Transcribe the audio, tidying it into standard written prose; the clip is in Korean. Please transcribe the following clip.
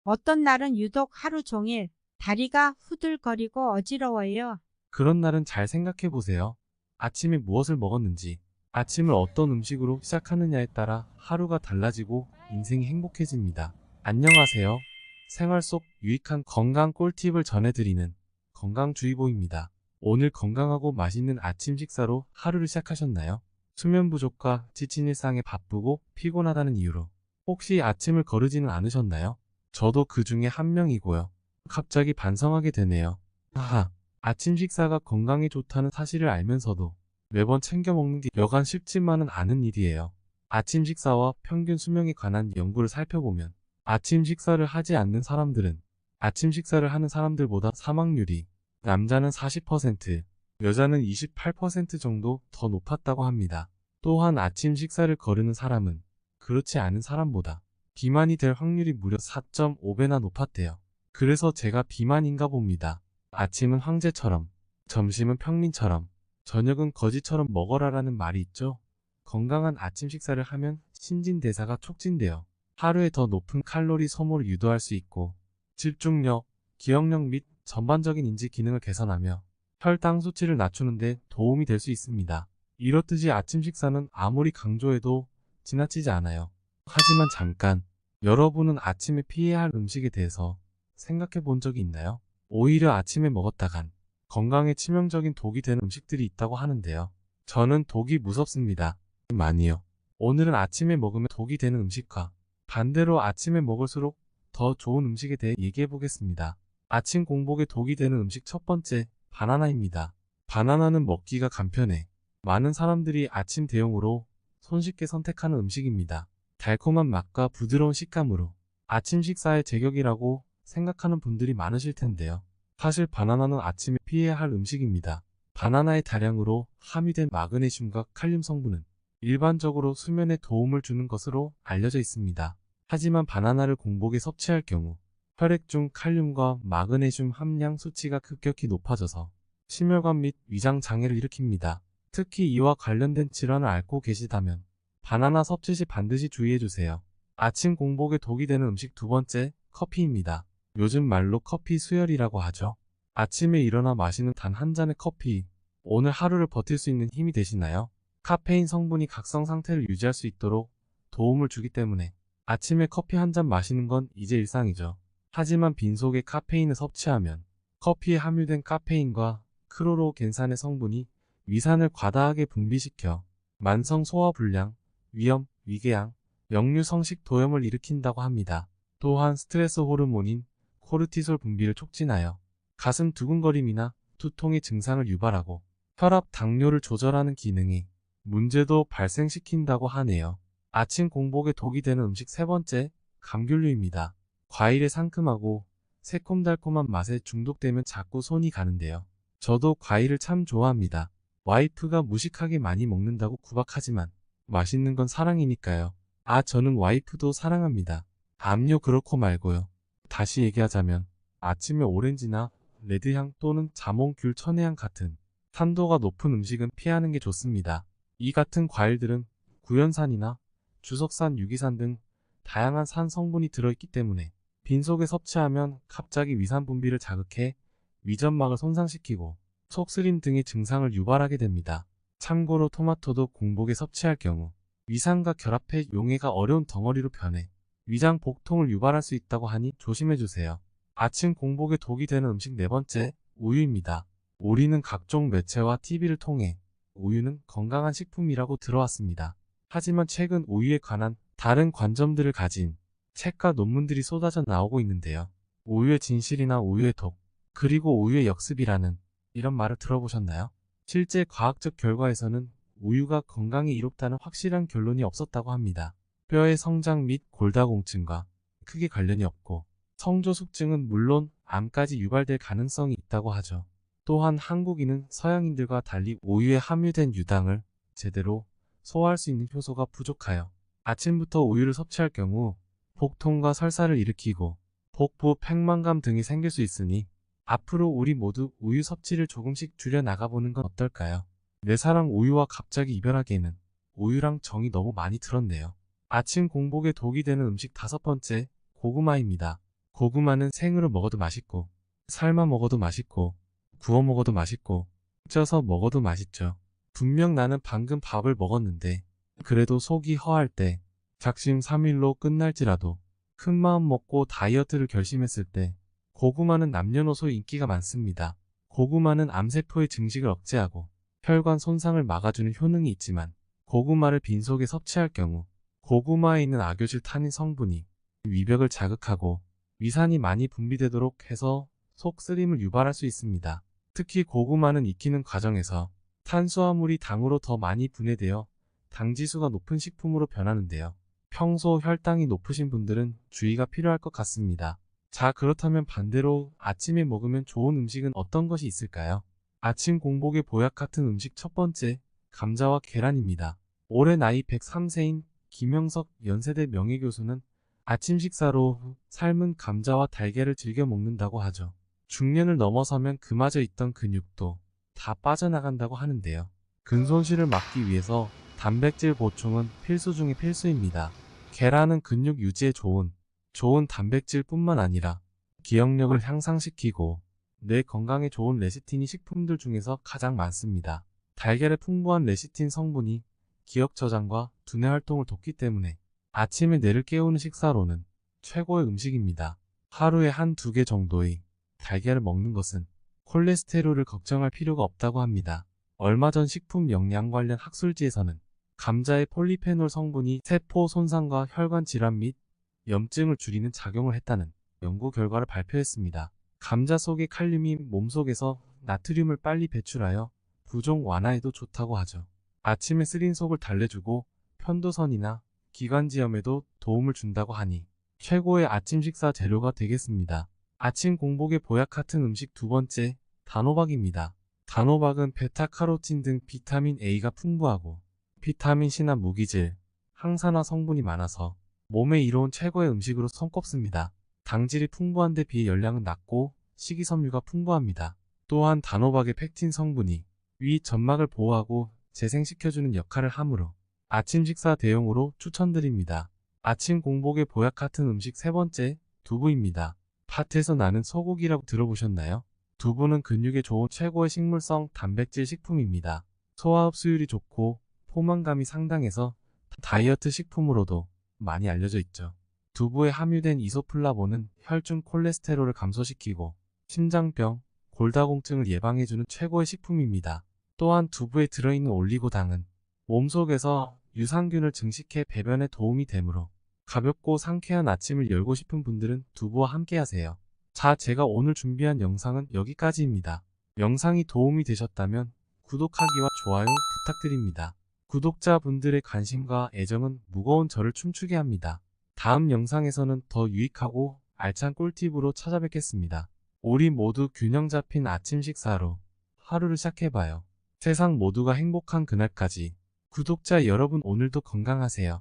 어떤 날은 유독 하루 종일 다리가 후들거리고 어지러워요. 그런 날은 잘 생각해 보세요. 아침에 무엇을 먹었는지, 아침을 어떤 음식으로 시작하느냐에 따라 하루가 달라지고 인생이 행복해집니다. 안녕하세요. 생활 속 유익한 건강 꿀팁을 전해드리는 건강주의보입니다. 오늘 건강하고 맛있는 아침 식사로 하루를 시작하셨나요? 수면 부족과 지친 일상에 바쁘고 피곤하다는 이유로 혹시 아침을 거르지는 않으셨나요? 저도 그 중에 한 명이고요. 갑자기 반성하게 되네요. 하하. 아침 식사가 건강에 좋다는 사실을 알면서도 매번 챙겨 먹는 게 여간 쉽지만은 않은 일이에요. 아침 식사와 평균 수명에 관한 연구를 살펴보면 아침 식사를 하지 않는 사람들은 아침 식사를 하는 사람들보다 사망률이 남자는 40%, 여자는 28% 정도 더 높았다고 합니다. 또한 아침 식사를 거르는 사람은 그렇지 않은 사람보다 비만이 될 확률이 무려 4.5배나 높았대요. 그래서 제가 비만인가 봅니다. 아침은 황제처럼, 점심은 평민처럼, 저녁은 거지처럼 먹어라라는 말이 있죠. 건강한 아침 식사를 하면 신진대사가 촉진되어 하루에 더 높은 칼로리 소모를 유도할 수 있고 집중력, 기억력 및 전반적인 인지 기능을 개선하며 혈당 수치를 낮추는 데 도움이 될 수 있습니다. 이렇듯이 아침 식사는 아무리 강조해도 지나치지 않아요. 하지만 잠깐, 여러분은 아침에 피해야 할 음식에 대해서 생각해 본 적이 있나요? 오히려 아침에 먹었다간 건강에 치명적인 독이 되는 음식들이 있다고 하는데요. 저는 독이 무섭습니다. 많이요. 오늘은 아침에 먹으면 독이 되는 음식과 반대로 아침에 먹을수록 더 좋은 음식에 대해 얘기해 보겠습니다. 아침 공복에 독이 되는 음식 첫 번째, 바나나입니다. 바나나는 먹기가 간편해 많은 사람들이 아침 대용으로 손쉽게 선택하는 음식입니다. 달콤한 맛과 부드러운 식감으로 아침 식사의 제격이라고 생각하는 분들이 많으실 텐데요. 사실 바나나는 아침에 피해야 할 음식입니다. 바나나의 다량으로 함유된 마그네슘과 칼륨 성분은 일반적으로 수면에 도움을 주는 것으로 알려져 있습니다. 하지만 바나나를 공복에 섭취할 경우 혈액 중 칼륨과 마그네슘 함량 수치가 급격히 높아져서 심혈관 및 위장 장애를 일으킵니다. 특히 이와 관련된 질환을 앓고 계시다면 바나나 섭취 시 반드시 주의해주세요. 아침 공복에 독이 되는 음식 두 번째, 커피입니다. 요즘 말로 커피 수혈이라고 하죠. 아침에 일어나 마시는 단 한 잔의 커피, 오늘 하루를 버틸 수 있는 힘이 되시나요? 카페인 성분이 각성 상태를 유지할 수 있도록 도움을 주기 때문에 아침에 커피 한 잔 마시는 건 이제 일상이죠. 하지만 빈속에 카페인을 섭취하면 커피에 함유된 카페인과 크로로겐산의 성분이 위산을 과다하게 분비시켜 만성 소화불량, 위염, 위궤양, 역류 성식 도염을 일으킨다고 합니다. 또한 스트레스 호르몬인 코르티솔 분비를 촉진하여 가슴 두근거림이나 두통의 증상을 유발하고 혈압, 당뇨를 조절하는 기능이 문제도 발생시킨다고 하네요. 아침 공복에 독이 되는 음식 세 번째, 감귤류입니다. 과일의 상큼하고 새콤달콤한 맛에 중독되면 자꾸 손이 가는데요. 저도 과일을 참 좋아합니다. 와이프가 무식하게 많이 먹는다고 구박하지만 맛있는 건 사랑이니까요. 저는 와이프도 사랑합니다. 암요 그렇고 말고요. 다시 얘기하자면 아침에 오렌지나 레드향 또는 자몽, 귤, 천혜향 같은 산도가 높은 음식은 피하는 게 좋습니다. 이 같은 과일들은 구연산이나 주석산, 유기산 등 다양한 산 성분이 들어있기 때문에 빈속에 섭취하면 갑자기 위산 분비를 자극해 위점막을 손상시키고 속쓰림 등의 증상을 유발하게 됩니다. 참고로 토마토도 공복에 섭취할 경우 위산과 결합해 용해가 어려운 덩어리로 변해 위장 복통을 유발할 수 있다고 하니 조심해주세요. 아침 공복에 독이 되는 음식 네 번째, 우유입니다. 우리는 각종 매체와 TV를 통해 우유는 건강한 식품이라고 들어왔습니다. 하지만 최근 우유에 관한 다른 관점들을 가진 책과 논문들이 쏟아져 나오고 있는데요. 우유의 진실이나 우유의 독, 그리고 우유의 역습이라는 이런 말을 들어보셨나요? 실제 과학적 결과에서는 우유가 건강에 이롭다는 확실한 결론이 없었다고 합니다. 뼈의 성장 및 골다공증과 크게 관련이 없고 성조숙증은 물론 암까지 유발될 가능성이 있다고 하죠. 또한 한국인은 서양인들과 달리 우유에 함유된 유당을 제대로 소화할 수 있는 효소가 부족하여 아침부터 우유를 섭취할 경우 복통과 설사를 일으키고 복부, 팽만감 등이 생길 수 있으니 앞으로 우리 모두 우유 섭취를 조금씩 줄여 나가보는 건 어떨까요? 내 사랑 우유와 갑자기 이별하기에는 우유랑 정이 너무 많이 들었네요. 아침 공복에 독이 되는 음식 다섯 번째, 고구마입니다. 고구마는 생으로 먹어도 맛있고, 삶아 먹어도 맛있고, 구워 먹어도 맛있고, 쪄서 먹어도 맛있죠. 분명 나는 방금 밥을 먹었는데, 그래도 속이 허할 때, 작심삼일로 끝날지라도, 큰마음 먹고 다이어트를 결심했을 때, 고구마는 남녀노소 인기가 많습니다. 고구마는 암세포의 증식을 억제하고, 혈관 손상을 막아주는 효능이 있지만, 고구마를 빈속에 섭취할 경우, 고구마에 있는 악효질 타닌 성분이 위벽을 자극하고 위산이 많이 분비되도록 해서 속 쓰림을 유발할 수 있습니다. 특히 고구마는 익히는 과정에서 탄수화물이 당으로 더 많이 분해되어 당지수가 높은 식품으로 변하는데요. 평소 혈당이 높으신 분들은 주의가 필요할 것 같습니다. 자, 그렇다면 반대로 아침에 먹으면 좋은 음식은 어떤 것이 있을까요? 아침 공복에 보약 같은 음식 첫 번째, 감자와 계란입니다. 올해 나이 103세인 김영석 연세대 명예교수는 아침 식사로 삶은 감자와 달걀을 즐겨 먹는다고 하죠. 중년을 넘어서면 그마저 있던 근육도 다 빠져나간다고 하는데요. 근손실을 막기 위해서 단백질 보충은 필수 중의 필수입니다. 계란은 근육 유지에 좋은 단백질뿐만 아니라 기억력을 향상시키고 뇌 건강에 좋은 레시틴이 식품들 중에서 가장 많습니다. 달걀에 풍부한 레시틴 성분이 기억 저장과 두뇌 활동을 돕기 때문에 아침에 뇌를 깨우는 식사로는 최고의 음식입니다. 하루에 한두 개 정도의 달걀을 먹는 것은 콜레스테롤을 걱정할 필요가 없다고 합니다. 얼마 전 식품 영양 관련 학술지에서는 감자의 폴리페놀 성분이 세포 손상과 혈관 질환 및 염증을 줄이는 작용을 했다는 연구 결과를 발표했습니다. 감자 속의 칼륨이 몸속에서 나트륨을 빨리 배출하여 부종 완화에도 좋다고 하죠. 아침에 쓰린 속을 달래주고 편도선이나 기관지염에도 도움을 준다고 하니 최고의 아침 식사 재료가 되겠습니다. 아침 공복에 보약 같은 음식 두 번째, 단호박입니다. 단호박은 베타카로틴 등 비타민 A가 풍부하고 비타민 C나 무기질, 항산화 성분이 많아서 몸에 이로운 최고의 음식으로 손꼽습니다. 당질이 풍부한 데 비해 열량은 낮고 식이섬유가 풍부합니다. 또한 단호박의 펙틴 성분이 위 점막을 보호하고 재생시켜주는 역할을 하므로 아침 식사 대용으로 추천드립니다. 아침 공복에 보약 같은 음식 세 번째, 두부입니다. 밭에서 나는 소고기라고 들어보셨나요? 두부는 근육에 좋은 최고의 식물성 단백질 식품입니다. 소화 흡수율이 좋고 포만감이 상당해서 다이어트 식품으로도 많이 알려져 있죠. 두부에 함유된 이소플라본은 혈중 콜레스테롤을 감소시키고 심장병, 골다공증을 예방해주는 최고의 식품입니다. 또한 두부에 들어있는 올리고당은 몸속에서 유산균을 증식해 배변에 도움이 되므로 가볍고 상쾌한 아침을 열고 싶은 분들은 두부와 함께 하세요. 자, 제가 오늘 준비한 영상은 여기까지입니다. 영상이 도움이 되셨다면 구독하기와 좋아요 부탁드립니다. 구독자분들의 관심과 애정은 무거운 저를 춤추게 합니다. 다음 영상에서는 더 유익하고 알찬 꿀팁으로 찾아뵙겠습니다. 우리 모두 균형 잡힌 아침 식사로 하루를 시작해봐요. 세상 모두가 행복한 그날까지 구독자 여러분 오늘도 건강하세요.